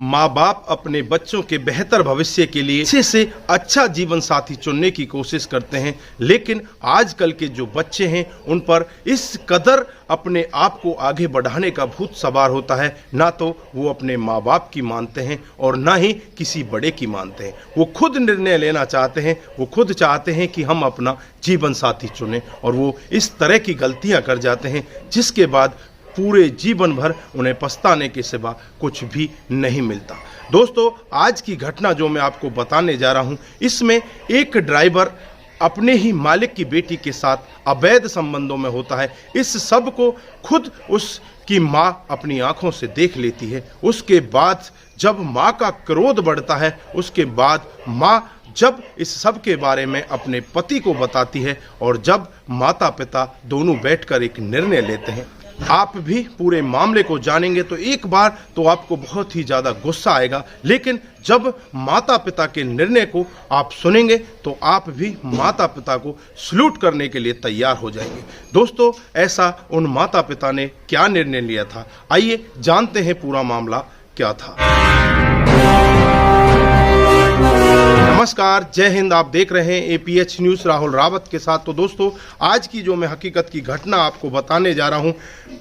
माँ बाप अपने बच्चों के बेहतर भविष्य के लिए अच्छे से अच्छा जीवन साथी चुनने की कोशिश करते हैं, लेकिन आजकल के जो बच्चे हैं उन पर इस कदर अपने आप को आगे बढ़ाने का भूत सवार होता है, ना तो वो अपने माँ बाप की मानते हैं और ना ही किसी बड़े की मानते हैं। वो खुद निर्णय लेना चाहते हैं, वो खुद चाहते हैं कि हम अपना जीवन साथी चुनें, और वो इस तरह की गलतियां कर जाते हैं जिसके बाद पूरे जीवन भर उन्हें पछताने के सिवा कुछ भी नहीं मिलता। दोस्तों, आज की घटना जो मैं आपको बताने जा रहा हूं, इसमें एक ड्राइवर अपने ही मालिक की बेटी के साथ अवैध संबंधों में होता है। इस सब को खुद उसकी माँ अपनी आंखों से देख लेती है। उसके बाद जब माँ का क्रोध बढ़ता है, उसके बाद माँ जब इस सब के बारे में अपने पति को बताती है और जब माता पिता दोनों बैठकर एक निर्णय लेते हैं, आप भी पूरे मामले को जानेंगे तो एक बार तो आपको बहुत ही ज़्यादा गुस्सा आएगा, लेकिन जब माता पिता के निर्णय को आप सुनेंगे तो आप भी माता पिता को सल्यूट करने के लिए तैयार हो जाएंगे। दोस्तों, ऐसा उन माता पिता ने क्या निर्णय लिया था, आइए जानते हैं पूरा मामला क्या था। नमस्कार, जय हिंद। आप देख रहे हैं APH न्यूज़ राहुल रावत के साथ। तो दोस्तों, आज की जो मैं हकीकत की घटना आपको बताने जा रहा हूं,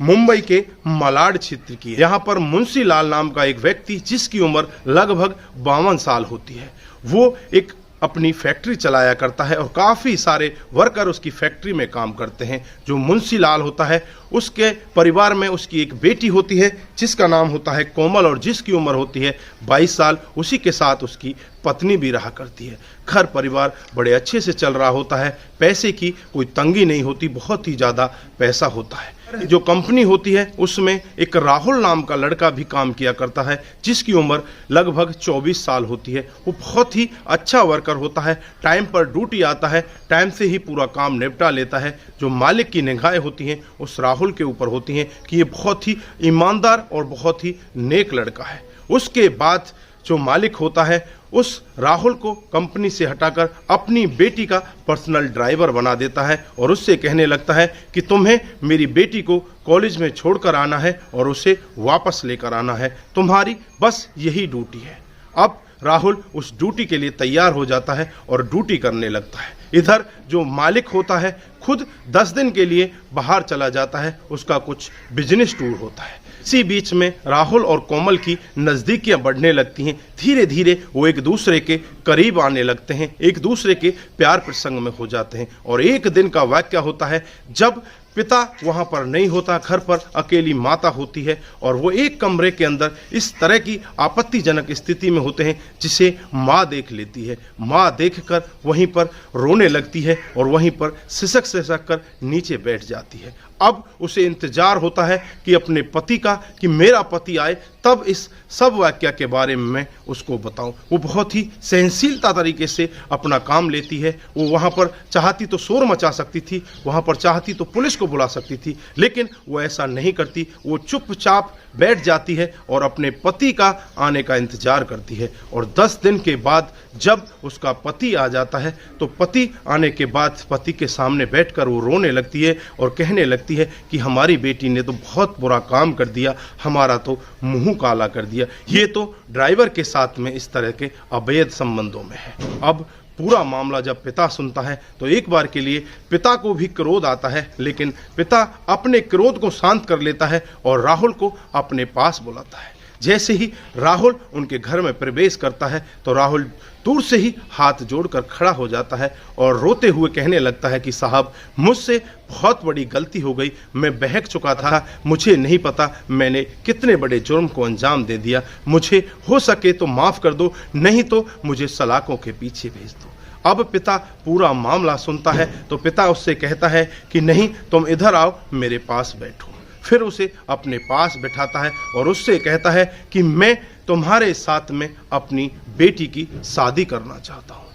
मुंबई के मलाड क्षेत्र की है। यहाँ पर मुंशी लाल नाम का एक व्यक्ति, जिसकी उम्र लगभग 52 साल होती है, वो एक अपनी फैक्ट्री चलाया करता है और काफ़ी सारे वर्कर उसकी फैक्ट्री में काम करते हैं। जो मुंशी लाल होता है, उसके परिवार में उसकी एक बेटी होती है जिसका नाम होता है कोमल, और जिसकी उम्र होती है 22 साल। उसी के साथ उसकी पत्नी भी रहा करती है। घर परिवार बड़े अच्छे से चल रहा होता है, पैसे की कोई तंगी नहीं होती, बहुत ही ज़्यादा पैसा होता है। जो कंपनी होती है उसमें एक राहुल नाम का लड़का भी काम किया करता है, जिसकी उम्र लगभग 24 साल होती है। वो बहुत ही अच्छा वर्कर होता है, टाइम पर ड्यूटी आता है, टाइम से ही पूरा काम निपटा लेता है। जो मालिक की निगाहें होती हैं उस राहुल के ऊपर होती हैं कि ये बहुत ही ईमानदार और बहुत ही नेक लड़का है। उसके बाद जो मालिक होता है उस राहुल को कंपनी से हटाकर अपनी बेटी का पर्सनल ड्राइवर बना देता है और उससे कहने लगता है कि तुम्हें मेरी बेटी को कॉलेज में छोड़कर आना है और उसे वापस लेकर आना है, तुम्हारी बस यही ड्यूटी है। अब राहुल उस ड्यूटी के लिए तैयार हो जाता है और ड्यूटी करने लगता है। इधर जो मालिक होता है खुद 10 दिन के लिए बाहर चला जाता है, उसका कुछ बिजनेस टूर होता है। इसी बीच में राहुल और कोमल की नज़दीकियां बढ़ने लगती हैं। धीरे धीरे वो एक दूसरे के करीब आने लगते हैं, एक दूसरे के प्यार प्रसंग में हो जाते हैं। और एक दिन का वाक़या होता है जब पिता वहाँ पर नहीं होता, घर पर अकेली माता होती है और वो एक कमरे के अंदर इस तरह की आपत्तिजनक स्थिति में होते हैं जिसे माँ देख लेती है। माँ देखकर वहीं पर रोने लगती है और वहीं पर सिसक सिसक कर नीचे बैठ जाती है। अब उसे इंतजार होता है कि अपने पति का, कि मेरा पति आए तब इस सब वाक़या के बारे में मैं उसको बताऊं। वो बहुत ही सहनशीलता तरीके से अपना काम लेती है। वो वहाँ पर चाहती तो शोर मचा सकती थी, वहाँ पर चाहती तो पुलिस को बुला सकती थी, लेकिन वो ऐसा नहीं करती। वो चुपचाप बैठ जाती है और अपने पति का आने का इंतजार करती है। और 10 दिन के बाद जब उसका पति आ जाता है तो पति आने के बाद पति के सामने बैठकर वो रोने लगती है और कहने लगती है कि हमारी बेटी ने तो बहुत बुरा काम कर दिया, हमारा तो मुंह काला कर दिया। ये तो ड्राइवर के साथ में इस तरह के अवैध संबंधों में है। अब पूरा मामला जब पिता सुनता है तो एक बार के लिए पिता को भी क्रोध आता है, लेकिन पिता अपने क्रोध को शांत कर लेता है और राहुल को अपने पास बुलाता है। जैसे ही राहुल उनके घर में प्रवेश करता है तो राहुल दूर से ही हाथ जोड़कर खड़ा हो जाता है और रोते हुए कहने लगता है कि साहब, मुझसे बहुत बड़ी गलती हो गई, मैं बहक चुका था, मुझे नहीं पता मैंने कितने बड़े जुर्म को अंजाम दे दिया, मुझे हो सके तो माफ़ कर दो, नहीं तो मुझे सलाखों के पीछे भेज दो। अब पिता पूरा मामला सुनता है तो पिता उससे कहता है कि नहीं, तुम इधर आओ, मेरे पास बैठो। फिर उसे अपने पास बिठाता है और उससे कहता है कि मैं तुम्हारे साथ में अपनी बेटी की शादी करना चाहता हूँ।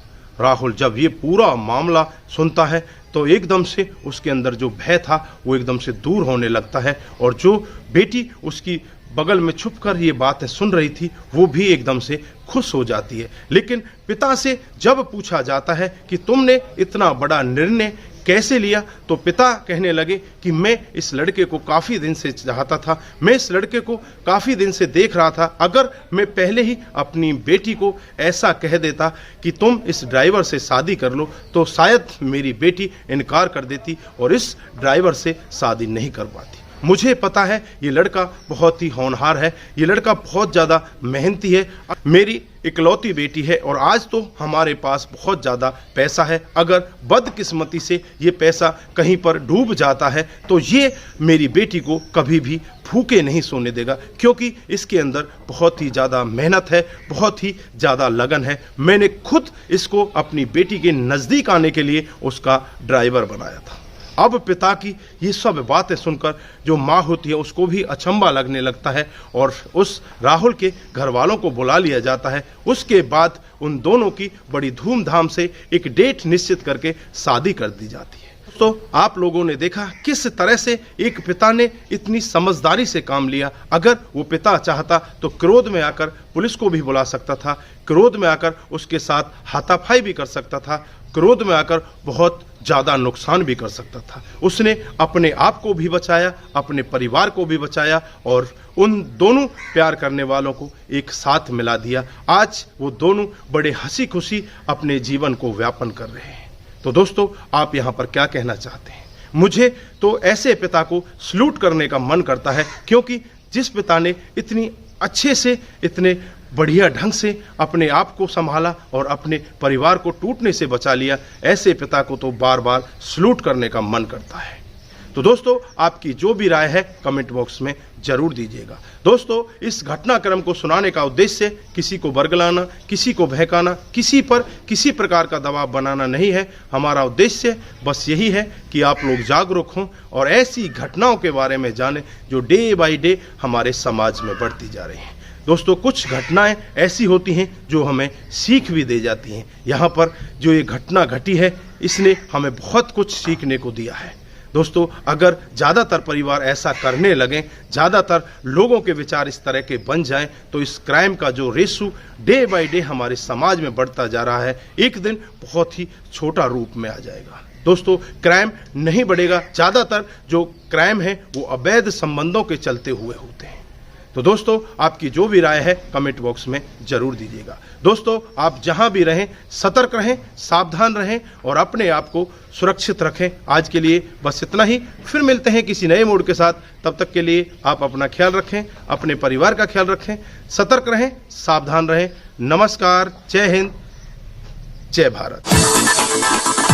राहुल जब ये पूरा मामला सुनता है तो एकदम से उसके अंदर जो भय था वो एकदम से दूर होने लगता है और जो बेटी उसकी बगल में छुपकर ये बातें सुन रही थी वो भी एकदम से खुश हो जाती है। लेकिन पिता से जब पूछा जाता है कि तुमने इतना बड़ा निर्णय कैसे लिया, तो पिता कहने लगे कि मैं इस लड़के को काफ़ी दिन से चाहता था, मैं इस लड़के को काफ़ी दिन से देख रहा था। अगर मैं पहले ही अपनी बेटी को ऐसा कह देता कि तुम इस ड्राइवर से शादी कर लो, तो शायद मेरी बेटी इनकार कर देती और इस ड्राइवर से शादी नहीं कर पाती। मुझे पता है ये लड़का बहुत ही होनहार है, ये लड़का बहुत ज़्यादा मेहनती है, मेरी इकलौती बेटी है और आज तो हमारे पास बहुत ज़्यादा पैसा है। अगर बदकिस्मती से ये पैसा कहीं पर डूब जाता है तो ये मेरी बेटी को कभी भी भूखे नहीं सोने देगा, क्योंकि इसके अंदर बहुत ही ज़्यादा मेहनत है, बहुत ही ज़्यादा लगन है। मैंने खुद इसको अपनी बेटी के नज़दीक आने के लिए उसका ड्राइवर बनाया था। अब पिता की ये सब बातें सुनकर जो माँ होती है उसको भी अचंभा लगने लगता है और उस राहुल के घर वालों को बुला लिया जाता है। उसके बाद उन दोनों की बड़ी धूमधाम से एक डेट निश्चित करके शादी कर दी जाती है। तो आप लोगों ने देखा किस तरह से एक पिता ने इतनी समझदारी से काम लिया। अगर वो पिता चाहता तो क्रोध में आकर पुलिस को भी बुला सकता था, क्रोध में आकर उसके साथ हाथापाई भी कर सकता था, क्रोध में आकर बहुत ज़्यादा नुकसान भी कर सकता था। उसने अपने आप को भी बचाया, अपने परिवार को भी बचाया और उन दोनों प्यार करने वालों को एक साथ मिला दिया। आज वो दोनों बड़े हंसी खुशी अपने जीवन को व्यापन कर रहे हैं। तो दोस्तों, आप यहाँ पर क्या कहना चाहते हैं? मुझे तो ऐसे पिता को सलूट करने का मन करता है, क्योंकि जिस पिता ने इतनी अच्छे से, इतने बढ़िया ढंग से अपने आप को संभाला और अपने परिवार को टूटने से बचा लिया, ऐसे पिता को तो बार बार सलूट करने का मन करता है। तो दोस्तों, आपकी जो भी राय है कमेंट बॉक्स में जरूर दीजिएगा। दोस्तों, इस घटनाक्रम को सुनाने का उद्देश्य किसी को बरगलाना, किसी को बहकाना, किसी पर किसी प्रकार का दबाव बनाना नहीं है। हमारा उद्देश्य बस यही है कि आप लोग जागरूक हों और ऐसी घटनाओं के बारे में जानें जो डे बाय डे हमारे समाज में बढ़ती जा रही हैं। दोस्तों, कुछ घटनाएं ऐसी होती हैं जो हमें सीख भी दे जाती हैं। यहाँ पर जो ये घटना घटी है इसने हमें बहुत कुछ सीखने को दिया है। दोस्तों, अगर ज़्यादातर परिवार ऐसा करने लगें, ज़्यादातर लोगों के विचार इस तरह के बन जाएं, तो इस क्राइम का जो रेशो डे बाय डे हमारे समाज में बढ़ता जा रहा है, एक दिन बहुत ही छोटा रूप में आ जाएगा। दोस्तों, क्राइम नहीं बढ़ेगा, ज़्यादातर जो क्राइम है वो अवैध संबंधों के चलते हुए होते हैं। तो दोस्तों, आपकी जो भी राय है कमेंट बॉक्स में जरूर दीजिएगा। दोस्तों, आप जहां भी रहें सतर्क रहें, सावधान रहें और अपने आप को सुरक्षित रखें। आज के लिए बस इतना ही, फिर मिलते हैं किसी नए मूड के साथ। तब तक के लिए आप अपना ख्याल रखें, अपने परिवार का ख्याल रखें, सतर्क रहें, सावधान रहें। नमस्कार, जय हिंद, जय भारत।